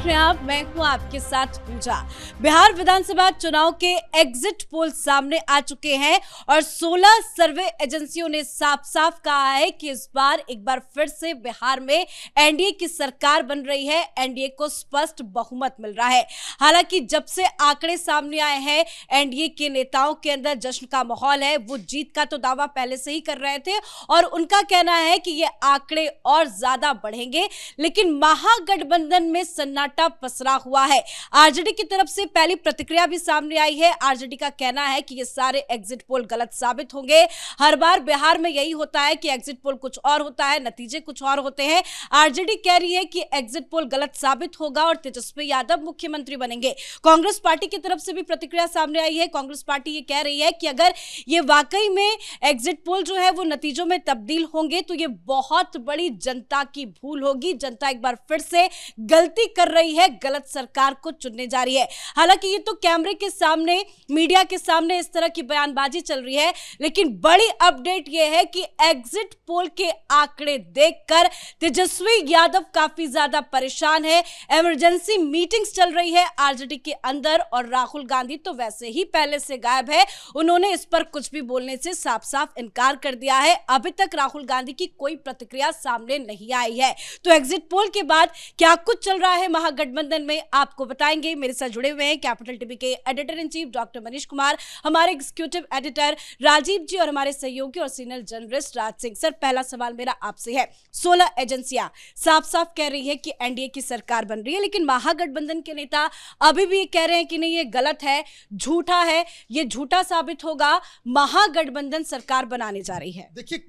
रहे हैं आप, मैं हूं आपके साथ पूजा। बिहार विधानसभा चुनाव के एग्जिट पोल सामने आ चुके हैं और 16 सर्वे एजेंसियों ने साफ साफ कहा है कि इस बार एक बार फिर से बिहार में एनडीए की सरकार बन रही है। एनडीए को स्पष्ट बहुमत मिल रहा है। हालांकि जब से आंकड़े सामने आए हैं, एनडीए के नेताओं के अंदर जश्न का माहौल है। वो जीत का तो दावा पहले से ही कर रहे थे और उनका कहना है कि ये आंकड़े और ज्यादा बढ़ेंगे, लेकिन महागठबंधन में सन्नाटा पसरा हुआ है। आरजेडी की तरफ से पहली प्रतिक्रिया भी सामने आई है। आरजेडी का कहना है कि ये सारे एग्जिट पोल गलत साबित होंगे। हर बार बिहार में यही होता है कि एग्जिट पोल कुछ और होता है, नतीजे कुछ और होते हैं। आरजेडी कह रही है कि एग्जिट पोल गलत साबित होगा और तेजस्वी यादव मुख्यमंत्री बनेंगे। कांग्रेस पार्टी की तरफ से भी प्रतिक्रिया सामने आई है। कांग्रेस पार्टी ये कह रही है कि अगर ये वाकई में एग्जिट पोल जो है वो नतीजों में तब्दील होंगे तो ये बहुत बड़ी जनता की भूल होगी। जनता एक बार फिर से गलती कर रही है, गलत सरकार को चुनने जा रही है। हालांकि ये तो कैमरे के सामने, मीडिया के सामने इस तरह की बयानबाजी चल रही है, लेकिन बड़ी अपडेट ये है कि एग्जिट पोल के आंकड़े देखकर तेजस्वी यादव काफी ज्यादा परेशान है। इमरजेंसी मीटिंग्स चल रही है आरजेडी के अंदर और राहुल गांधी तो वैसे ही पहले से गायब है। उन्होंने इस पर कुछ भी बोलने से साफ साफ इनकार कर दिया है। अभी तक राहुल गांधी की कोई प्रतिक्रिया सामने नहीं आई है। तो एग्जिट पोल के बाद क्या कुछ चल रहा है महागठबंधन में, आपको बताएंगे। मेरे साथ जुड़े हुए हैं कैपिटल टीवी के editor in chief doctor Manish Kumar, हमारे एग्जीक्यूटिव एडिटर राजीव जी और हमारे सहयोगी और senior journalist Raj Singh. Sir, पहला सवाल मेरा आपसे है। 16 एजेंसियां साफ साफ कह रही है कि एनडीए की सरकार बन रही है, लेकिन महागठबंधन के नेता अभी भी कह रहे हैं कि नहीं, ये गलत है, झूठा है, ये झूठा साबित होगा, महागठबंधन सरकार बनाने जा रही है। देखिए,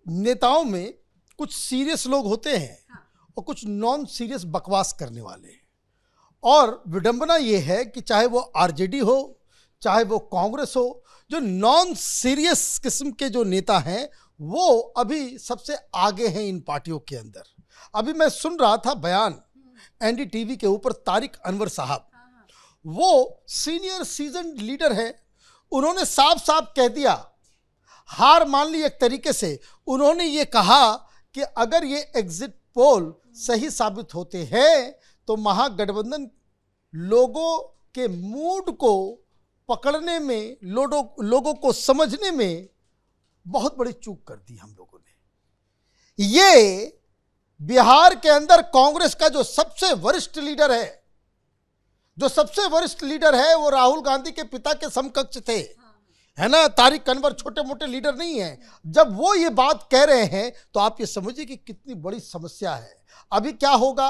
नेताओं में कुछ सीरियस लोग होते हैं और कुछ नॉन सीरियस बकवास करने वाले। और विडंबना यह है कि चाहे वो आरजेडी हो, चाहे वो कांग्रेस हो, जो नॉन सीरियस किस्म के जो नेता हैं वो अभी सबसे आगे हैं इन पार्टियों के अंदर। अभी मैं सुन रहा था बयान एनडीटीवी के ऊपर, तारिक अनवर साहब, वो सीनियर सीजन लीडर है। उन्होंने साफ साफ कह दिया, हार मान ली एक तरीके से। उन्होंने ये कहा कि अगर ये एग्जिट पोल सही साबित होते हैं तो महागठबंधन लोगों के मूड को पकड़ने में, लोगों को समझने में बहुत बड़ी चूक कर दी हम लोगों ने। ये बिहार के अंदर कांग्रेस का जो सबसे वरिष्ठ लीडर है, वो राहुल गांधी के पिता के समकक्ष थे, है ना। तारिक अनवर छोटे मोटे लीडर नहीं है। जब वो ये बात कह रहे हैं तो आप ये समझिए कि कितनी बड़ी समस्या है। अभी क्या होगा,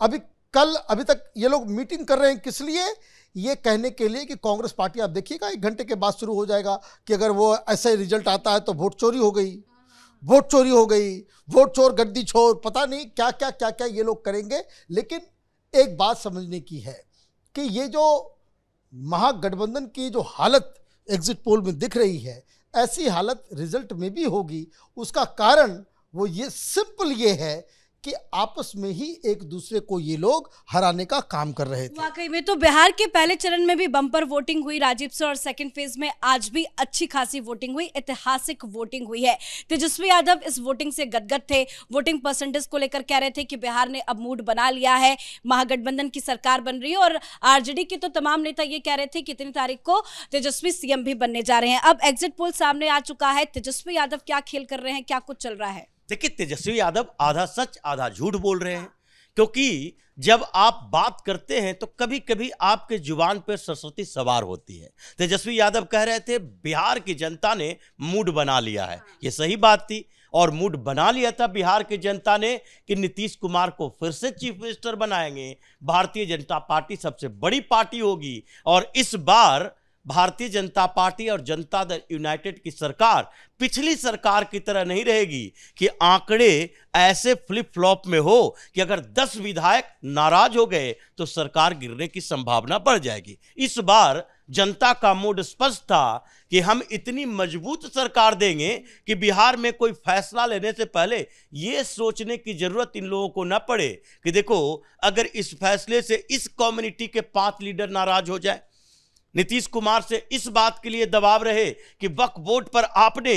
अभी तक ये लोग मीटिंग कर रहे हैं किस लिए? ये कहने के लिए कि कांग्रेस पार्टी, आप देखिएगा 1 घंटे के बाद शुरू हो जाएगा कि अगर वो ऐसे रिजल्ट आता है तो वोट चोरी हो गई, वोट चोर, गद्दी चोर, पता नहीं क्या क्या ये लोग करेंगे। लेकिन एक बात समझने की है कि ये जो महागठबंधन की जो हालत एग्जिट पोल में दिख रही है, ऐसी हालत रिजल्ट में भी होगी। उसका कारण वो ये सिंपल ये है कि आपस में ही एक दूसरे को ये लोग हराने का काम कर रहे थे। वाकई में तो बिहार के पहले चरण में भी बम्पर वोटिंग हुई राजीव से, और सेकंड फेज में आज भी अच्छी खासी वोटिंग हुई, ऐतिहासिक वोटिंग हुई है। तेजस्वी यादव इस वोटिंग से गदगद थे। वोटिंग परसेंटेज को लेकर कह रहे थे कि बिहार ने अब मूड बना लिया है, महागठबंधन की सरकार बन रही है। और आरजेडी के तो तमाम नेता ये कह रहे थे कि 3 तारीख को तेजस्वी सीएम भी बनने जा रहे हैं। अब एग्जिट पोल सामने आ चुका है। तेजस्वी यादव क्या खेल कर रहे हैं, क्या कुछ चल रहा है? देखिए, तेजस्वी यादव आधा सच आधा झूठ बोल रहे हैं, क्योंकि जब आप बात करते हैं तो कभी कभी आपके जुबान पर सरस्वती सवार होती है। तेजस्वी यादव कह रहे थे बिहार की जनता ने मूड बना लिया है। ये सही बात थी, और मूड बना लिया था बिहार की जनता ने कि नीतीश कुमार को फिर से चीफ मिनिस्टर बनाएंगे। भारतीय जनता पार्टी सबसे बड़ी पार्टी होगी और इस बार भारतीय जनता पार्टी और जनता दल यूनाइटेड की सरकार पिछली सरकार की तरह नहीं रहेगी कि आंकड़े ऐसे फ्लिप फ्लॉप में हो कि अगर 10 विधायक नाराज हो गए तो सरकार गिरने की संभावना बढ़ जाएगी। इस बार जनता का मूड स्पष्ट था कि हम इतनी मजबूत सरकार देंगे कि बिहार में कोई फैसला लेने से पहले यह सोचने की जरूरत इन लोगों को न पड़े कि देखो, अगर इस फैसले से इस कम्युनिटी के 5 लीडर नाराज हो जाए, नीतीश कुमार से इस बात के लिए दबाव रहे कि वक्फ बोर्ड पर आपने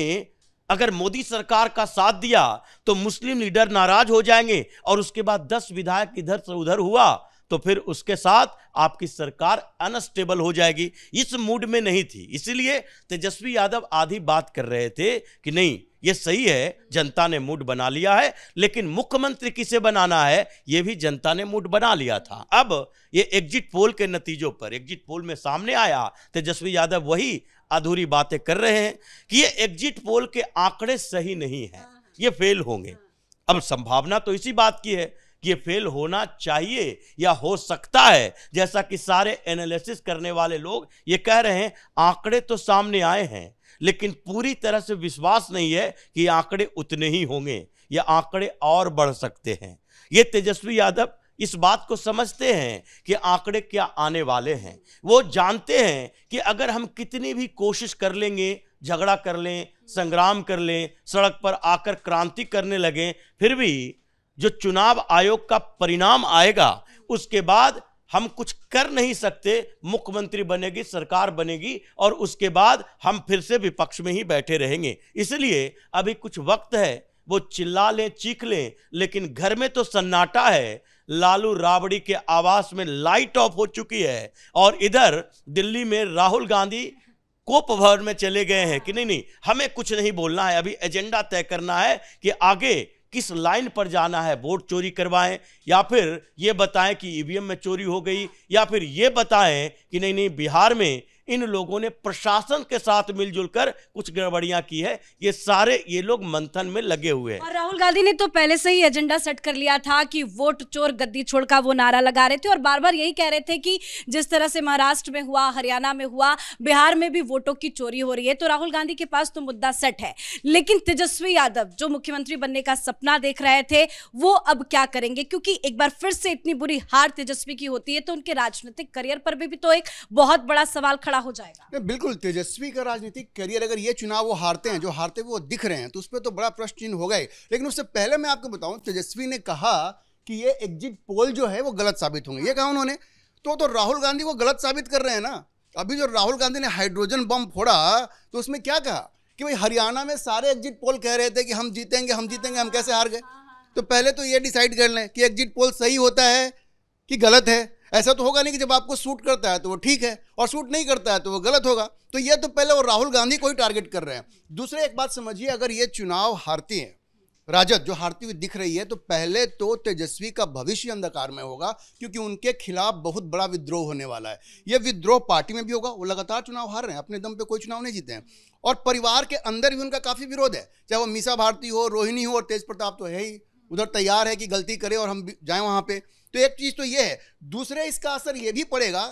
अगर मोदी सरकार का साथ दिया तो मुस्लिम लीडर नाराज हो जाएंगे, और उसके बाद 10 विधायक इधर से उधर हुआ तो फिर उसके साथ आपकी सरकार अनस्टेबल हो जाएगी। इस मूड में नहीं थी, इसलिए तेजस्वी यादव आधी बात कर रहे थे कि नहीं ये सही है, जनता ने मूड बना लिया है, लेकिन मुख्यमंत्री किसे बनाना है ये भी जनता ने मूड बना लिया था। अब ये एग्जिट पोल के नतीजों पर, एग्जिट पोल में सामने आया, तेजस्वी यादव वही अधूरी बातें कर रहे हैं कि ये एग्जिट पोल के आंकड़े सही नहीं है, ये फेल होंगे। अब संभावना तो इसी बात की है कि ये फेल होना चाहिए या हो सकता है, जैसा कि सारे एनालिसिस करने वाले लोग ये कह रहे हैं। आंकड़े तो सामने आए हैं, लेकिन पूरी तरह से विश्वास नहीं है कि ये आंकड़े उतने ही होंगे, ये आंकड़े और बढ़ सकते हैं। ये तेजस्वी यादव इस बात को समझते हैं कि आंकड़े क्या आने वाले हैं। वो जानते हैं कि अगर हम कितनी भी कोशिश कर लेंगे, झगड़ा कर लें, संग्राम कर लें, सड़क पर आकर क्रांति करने लगें, फिर भी जो चुनाव आयोग का परिणाम आएगा उसके बाद हम कुछ कर नहीं सकते। मुख्यमंत्री बनेगी, सरकार बनेगी और उसके बाद हम फिर से विपक्ष में ही बैठे रहेंगे। इसलिए अभी कुछ वक्त है, वो चिल्ला लें, चीख लें, लेकिन घर में तो सन्नाटा है। लालू राबड़ी के आवास में लाइट ऑफ हो चुकी है और इधर दिल्ली में राहुल गांधी कोप भवन में चले गए हैं कि नहीं हमें कुछ नहीं बोलना है, अभी एजेंडा तय करना है कि आगे किस लाइन पर जाना है। वोट चोरी करवाएं या फिर ये बताएं कि ईवीएम में चोरी हो गई, या फिर ये बताएं कि नहीं बिहार में इन लोगों ने प्रशासन के साथ मिलजुल कर कुछ गड़बड़ियां की है। ये लोग मंथन में लगे हुए हैं। और राहुल गांधी ने तो पहले से ही एजेंडा सेट कर लिया था कि वोट चोर गद्दी छोड़ का वो नारा लगा रहे थे और बार बार यही कह रहे थे कि जिस तरह से महाराष्ट्र में हुआ, हरियाणा में हुआ, बिहार में भी वोटों की चोरी हो रही है। तो राहुल गांधी के पास तो मुद्दा सेट है, लेकिन तेजस्वी यादव जो मुख्यमंत्री बनने का सपना देख रहे थे वो अब क्या करेंगे? क्योंकि एक बार फिर से इतनी बुरी हार तेजस्वी की होती है तो उनके राजनीतिक करियर पर भी तो एक बहुत बड़ा सवाल खड़ा हो जाएगा। बिल्कुल, तेजस्वी का राजनीतिक करियर, अगर ये चुनाव वो हारते हैं, जो हारते वो दिख रहे हैं, तो उस पर तो बड़ा प्रश्न चिन्ह हो गए। लेकिन उससे पहले मैं आपको बताऊं, तेजस्वी ने कहा कि ये एग्जिट पोल जो है वो गलत साबित होंगे। ये कहा उन्होंने, तो राहुल गांधी को गलत साबित कर रहे हैं ना। अभी जो राहुल गांधी ने हाइड्रोजन बम फोड़ा तो उसमें क्या कहा कि भाई हरियाणा में सारे एग्जिट पोल कह रहे थे कि हम जीतेंगे, हम कैसे हार गए। तो पहले तो ये डिसाइड कर लें कि एग्जिट पोल सही होता है कि गलत है। ऐसा तो होगा नहीं कि जब आपको सूट करता है तो वो ठीक है और सूट नहीं करता है तो वो गलत होगा। तो ये तो पहले वो राहुल गांधी को ही टारगेट कर रहे हैं। दूसरे एक बात समझिए, अगर ये चुनाव हारती हैं, राजद जो हारती हुई दिख रही है, तो पहले तो तेजस्वी का भविष्य अंधकार में होगा, क्योंकि उनके खिलाफ बहुत बड़ा विद्रोह होने वाला है। ये विद्रोह पार्टी में भी होगा, वो लगातार चुनाव हार रहे हैं, अपने दम पे कोई चुनाव नहीं जीते हैं, और परिवार के अंदर भी उनका काफ़ी विरोध है, चाहे वो मीसा भारती हो, रोहिणी हो, और तेज प्रताप तो है ही उधर तैयार है कि गलती करे और हम जाएं वहाँ पे। तो एक चीज़ तो ये है। दूसरे इसका असर ये भी पड़ेगा,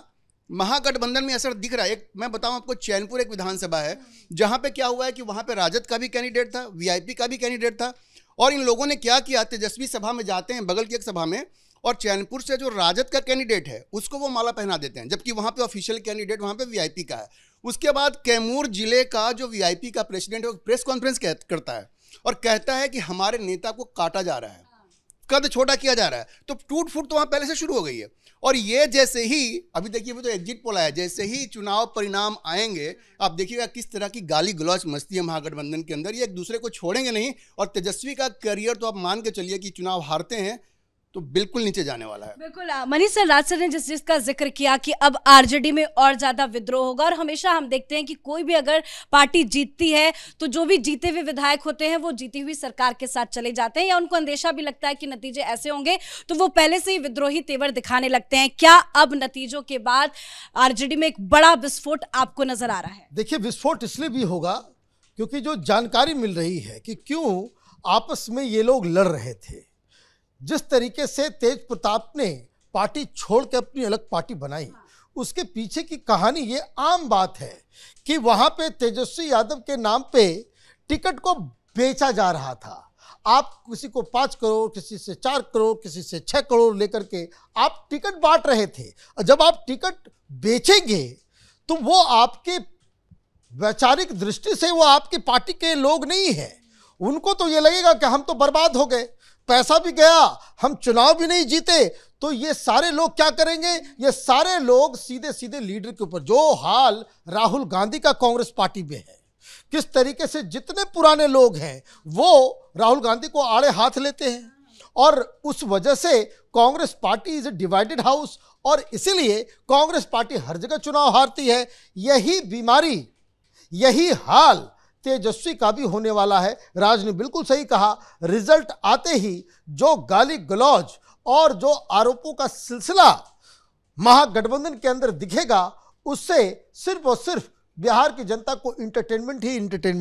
महागठबंधन में असर दिख रहा है। एक मैं बताऊं आपको, चैनपुर एक विधानसभा है जहां पे क्या हुआ है कि वहां पे राजद का भी कैंडिडेट था, वीआईपी का भी कैंडिडेट था, और इन लोगों ने क्या किया, तेजस्वी सभा में जाते हैं, बगल की एक सभा में, और चैनपुर से जो राजद का कैंडिडेट है उसको वो माला पहना देते हैं, जबकि वहां पे ऑफिशियल कैंडिडेट वहां पे वीआईपी का है। उसके बाद कैमूर जिले का जो वीआईपी का प्रेसिडेंट है वो प्रेस कॉन्फ्रेंस करता है और कहता है कि हमारे नेता को काटा जा रहा है, कद छोटा किया जा रहा है। तो टूट फूट तो वहाँ पहले से शुरू हो गई है। और ये जैसे ही, अभी देखिए, तो एग्जिट पोल आया, जैसे ही चुनाव परिणाम आएंगे आप देखिएगा किस तरह की गाली गलौच मस्ती है महागठबंधन के अंदर। ये एक दूसरे को छोड़ेंगे नहीं, और तेजस्वी का करियर तो आप मान के चलिए कि चुनाव हारते हैं तो बिल्कुल नीचे जाने वाला है। बिल्कुल। मनीष सर, राज सर ने जिसका जिक्र किया कि अब आरजेडी में और ज्यादा विद्रोह होगा, और हमेशा हम देखते हैं कि कोई भी अगर पार्टी जीतती है तो जो भी जीते हुए विधायक होते हैं वो जीती हुई सरकार के साथ चले जाते हैं, या उनको अंदेशा भी लगता है कि नतीजे ऐसे होंगे तो वो पहले से ही विद्रोही तेवर दिखाने लगते हैं। क्या अब नतीजों के बाद आरजेडी में एक बड़ा विस्फोट आपको नजर आ रहा है? देखिए, विस्फोट इसलिए भी होगा क्योंकि जो जानकारी मिल रही है कि क्यों आपस में ये लोग लड़ रहे थे, जिस तरीके से तेज प्रताप ने पार्टी छोड़ के अपनी अलग पार्टी बनाई, उसके पीछे की कहानी ये आम बात है कि वहां पे तेजस्वी यादव के नाम पे टिकट को बेचा जा रहा था। आप किसी को 5 करोड़, किसी से 4 करोड़, किसी से 6 करोड़ लेकर के आप टिकट बांट रहे थे। और जब आप टिकट बेचेंगे तो वो आपके वैचारिक दृष्टि से वो आपकी पार्टी के लोग नहीं हैं। उनको तो ये लगेगा कि हम तो बर्बाद हो गए, पैसा भी गया, हम चुनाव भी नहीं जीते। तो ये सारे लोग क्या करेंगे, ये सारे लोग सीधे सीधे लीडर के ऊपर, जो हाल राहुल गांधी का कांग्रेस पार्टी में है, किस तरीके से जितने पुराने लोग हैं वो राहुल गांधी को आड़े हाथ लेते हैं और उस वजह से Congress party is a divided house और इसीलिए कांग्रेस पार्टी हर जगह चुनाव हारती है। यही बीमारी, यही हाल तेजस्वी का भी होने वाला है। राज ने बिल्कुल सही कहा, रिजल्ट आते ही जो गाली गलौज और जो आरोपों का सिलसिला महागठबंधन के अंदर दिखेगा, उससे सिर्फ और सिर्फ बिहार की जनता को इंटरटेनमेंट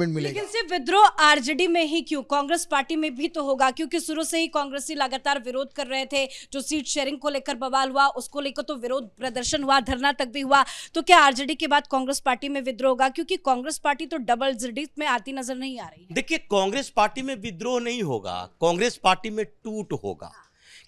मिलेगा। लेकिन सिर्फ विद्रोह आरजेडी में ही क्यों, कांग्रेस पार्टी में भी तो होगा, क्योंकि शुरू से ही कांग्रेसी लगातार विरोध कर रहे थे। जो सीट शेयरिंग को लेकर बवाल हुआ, उसको लेकर तो विरोध प्रदर्शन हुआ, धरना तक भी हुआ। तो क्या आरजेडी के बाद कांग्रेस पार्टी में विद्रोह होगा? क्योंकि कांग्रेस पार्टी तो डबल डिजिट में आती नजर नहीं आ रही है। देखिए, कांग्रेस पार्टी में विद्रोह नहीं होगा, कांग्रेस पार्टी में टूट होगा।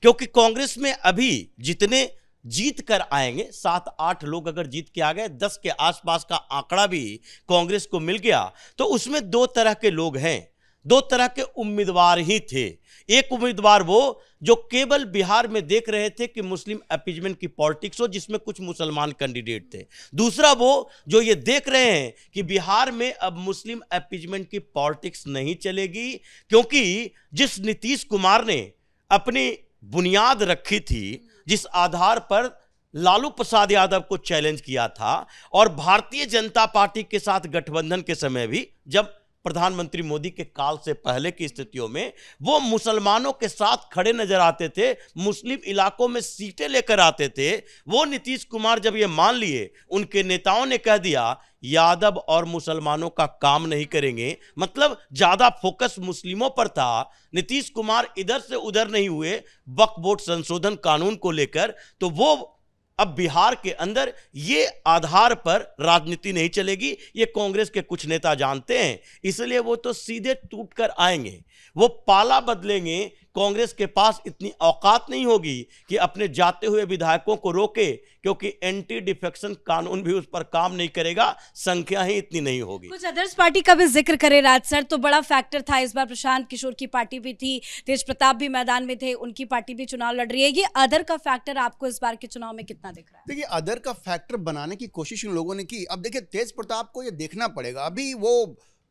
क्योंकि कांग्रेस में अभी जितने जीत कर आएंगे, 7-8 लोग अगर जीत के आ गए, 10 के आसपास का आंकड़ा भी कांग्रेस को मिल गया, तो उसमें 2 तरह के लोग हैं, 2 तरह के उम्मीदवार ही थे। एक उम्मीदवार वो जो केवल बिहार में देख रहे थे कि मुस्लिम अपीजमेंट की पॉलिटिक्स हो, जिसमें कुछ मुसलमान कैंडिडेट थे। दूसरा वो जो ये देख रहे हैं कि बिहार में अब मुस्लिम अपीजमेंट की पॉलिटिक्स नहीं चलेगी, क्योंकि जिस नीतीश कुमार ने अपनी बुनियाद रखी थी, जिस आधार पर लालू प्रसाद यादव को चैलेंज किया था, और भारतीय जनता पार्टी के साथ गठबंधन के समय भी, जब प्रधानमंत्री मोदी के काल से पहले की स्थितियों में वो मुसलमानों के साथ खड़े नजर आते थे, मुस्लिम इलाकों में सीटें लेकर आते थे, वो नीतीश कुमार जब ये मान लिए, उनके नेताओं ने कह दिया यादव और मुसलमानों का काम नहीं करेंगे, मतलब ज्यादा फोकस मुस्लिमों पर था। नीतीश कुमार इधर से उधर नहीं हुए वक्फ बोर्ड संशोधन कानून को लेकर, तो वो अब बिहार के अंदर ये आधार पर राजनीति नहीं चलेगी, ये कांग्रेस के कुछ नेता जानते हैं, इसलिए वो तो सीधे टूट कर आएंगे, वो पाला बदलेंगे। कांग्रेस के पास इतनी औकात नहीं होगी कि अपने जाते हुए विधायकों को रोके, क्योंकि एंटी डिफेक्शन कानून भी उस पर काम नहीं करेगा, संख्या ही इतनी नहीं होगी। कुछ अदर्स पार्टी का भी जिक्र करें राज सर, तो बड़ा फैक्टर था इस बार, प्रशांत किशोर की पार्टी भी थी, तेज प्रताप भी मैदान में थे, उनकी पार्टी भी चुनाव लड़ रही है। ये अदर का फैक्टर आपको इस बार के चुनाव में कितना दिख रहा है? देखिए, अदर का फैक्टर बनाने की कोशिश इन लोगों ने की। अब देखिए, तेज प्रताप को ये देखना पड़ेगा, अभी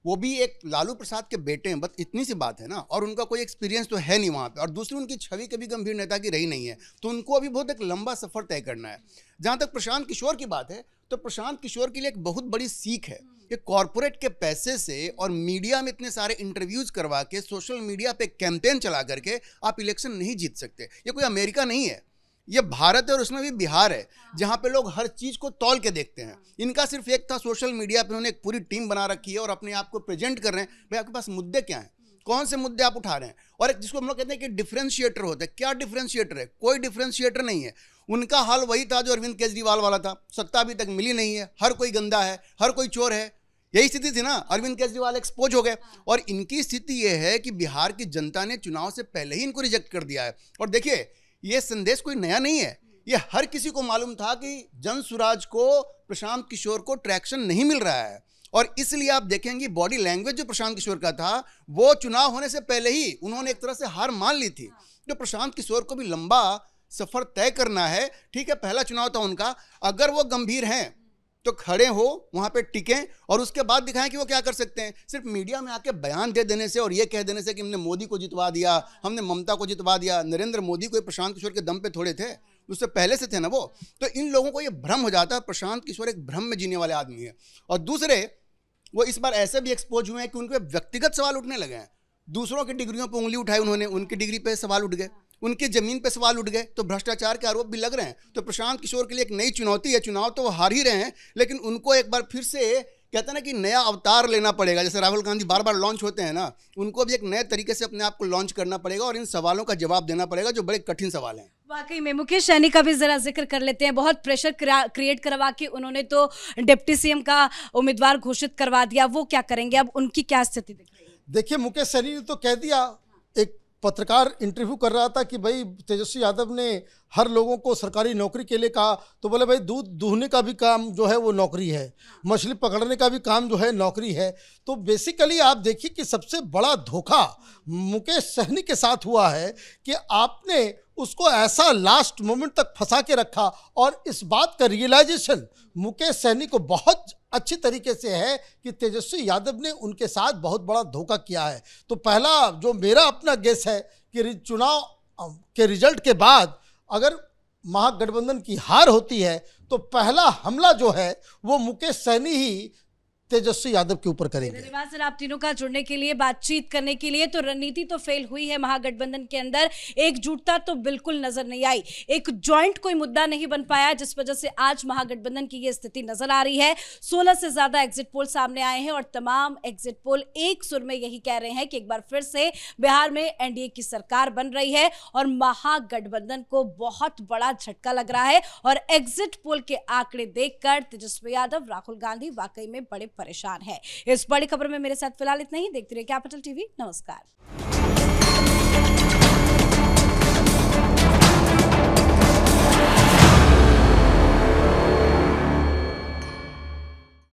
वो भी एक लालू प्रसाद के बेटे हैं, बस इतनी सी बात है ना, और उनका कोई एक्सपीरियंस तो है नहीं वहाँ पे, और दूसरी उनकी छवि कभी गंभीर नेता की रही नहीं है, तो उनको अभी बहुत एक लंबा सफर तय करना है। जहाँ तक प्रशांत किशोर की बात है, तो प्रशांत किशोर के लिए एक बहुत बड़ी सीख है कि कॉरपोरेट के पैसे से और मीडिया में इतने सारे इंटरव्यूज करवा के, सोशल मीडिया पे कैंपेन चला करके आप इलेक्शन नहीं जीत सकते। ये कोई अमेरिका नहीं है, ये भारत है, और उसमें भी बिहार है, जहां पे लोग हर चीज को तौल के देखते हैं। इनका सिर्फ एक था, सोशल मीडिया पे उन्होंने एक पूरी टीम बना रखी है और अपने आप को प्रेजेंट कर रहे हैं, भाई आपके पास मुद्दे क्या हैं, कौन से मुद्दे आप उठा रहे हैं, और एक जिसको हम लोग कहते हैं कि डिफरेंशिएटर होता है। क्या डिफरेंशिएटर है? कोई डिफरेंशिएटर नहीं है। उनका हाल वही था जो अरविंद केजरीवाल वाला था, सत्ता अभी तक मिली नहीं है, हर कोई गंदा है, हर कोई चोर है, यही स्थिति थी ना। अरविंद केजरीवाल एक्सपोज हो गए, और इनकी स्थिति यह है कि बिहार की जनता ने चुनाव से पहले ही इनको रिजेक्ट कर दिया है। और देखिए, ये संदेश कोई नया नहीं है, ये हर किसी को मालूम था कि जन सुराज को, प्रशांत किशोर को ट्रैक्शन नहीं मिल रहा है, और इसलिए आप देखेंगे बॉडी लैंग्वेज जो प्रशांत किशोर का था, वो चुनाव होने से पहले ही उन्होंने एक तरह से हार मान ली थी। तो प्रशांत किशोर को भी लंबा सफर तय करना है। ठीक है, पहला चुनाव था उनका, अगर वो गंभीर हैं तो खड़े हो, वहां पे टिकें, और उसके बाद दिखाएं कि वो क्या कर सकते हैं। सिर्फ मीडिया में आके बयान दे देने से और ये कह देने से कि हमने मोदी को जितवा दिया, हमने ममता को जितवा दिया, नरेंद्र मोदी कोई प्रशांत किशोर के दम पे थोड़े थे, उससे पहले से थे ना वो। तो इन लोगों को ये भ्रम हो जाता है, प्रशांत किशोर एक भ्रम में जीने वाले आदमी है। और दूसरे, वो इस बार ऐसे भी एक्सपोज हुए हैं कि उनके व्यक्तिगत सवाल उठने लगे हैं। दूसरों की डिग्रियों पर उंगली उठाई उन्होंने, उनकी डिग्री पे सवाल उठ गए, उनकी जमीन पे सवाल उठ गए, तो भ्रष्टाचार के आरोप भी लग रहे हैं। तो प्रशांत किशोर के लिए एक नई चुनौती है। चुनाव तो वो हार ही रहे हैं, लेकिन उनको एक बार फिर से कहते हैं ना कि नया अवतार लेना पड़ेगा। जैसे राहुल गांधी बार बार लॉन्च होते हैं ना, उनको भी एक नए तरीके से अपने आप को लॉन्च करना पड़ेगा और इन सवालों का जवाब देना पड़ेगा जो बड़े कठिन सवाल हैं। वाकई में मुकेश सहनी का भी जरा जिक्र कर लेते हैं। बहुत प्रेशर क्रिएट करवा के उन्होंने तो डिप्टी सीएम का उम्मीदवार घोषित करवा दिया, वो क्या करेंगे, अब उनकी क्या स्थिति दिख रही है? देखिए, मुकेश सहनी ने तो कह दिया, एक पत्रकार इंटरव्यू कर रहा था कि भाई तेजस्वी यादव ने हर लोगों को सरकारी नौकरी के लिए कहा, तो बोले भाई दूध दूहने का भी काम जो है वो नौकरी है, मछली पकड़ने का भी काम जो है नौकरी है। तो बेसिकली आप देखिए कि सबसे बड़ा धोखा मुकेश सहनी के साथ हुआ है कि आपने उसको ऐसा लास्ट मोमेंट तक फंसा के रखा, और इस बात का रियलाइजेशन मुकेश सहनी को बहुत अच्छी तरीके से है कि तेजस्वी यादव ने उनके साथ बहुत बड़ा धोखा किया है। तो पहला जो मेरा अपना गेस है कि चुनाव के रिजल्ट के बाद अगर महागठबंधन की हार होती है तो पहला हमला जो है वो मुकेश सहनी ही तेजस्वी यादव के ऊपर करेंगे। धन्यवाद सर आप तीनों का जुड़ने के लिए, बातचीत करने के लिए। तो रणनीति तो फेल हुई है महागठबंधन के अंदर, एकजुटता तो बिल्कुल नजर नहीं आई, एक जॉइंट कोई मुद्दा नहीं बन पाया, जिस वजह से आज महागठबंधन की ये स्थिति नजर आ रही है। 16 से ज्यादा एग्जिट पोल सामने आए हैं और तमाम एग्जिट पोल एक सुर में यही कह रहे हैं कि एक बार फिर से बिहार में एनडीए की सरकार बन रही है और महागठबंधन को बहुत बड़ा झटका लग रहा है। और एग्जिट पोल के आंकड़े देखकर तेजस्वी यादव, राहुल गांधी वाकई में बड़े परेशान है। इस बड़ी खबर में मेरे साथ फिलहाल इतना ही। देखते रहिए कैपिटल टीवी। नमस्कार।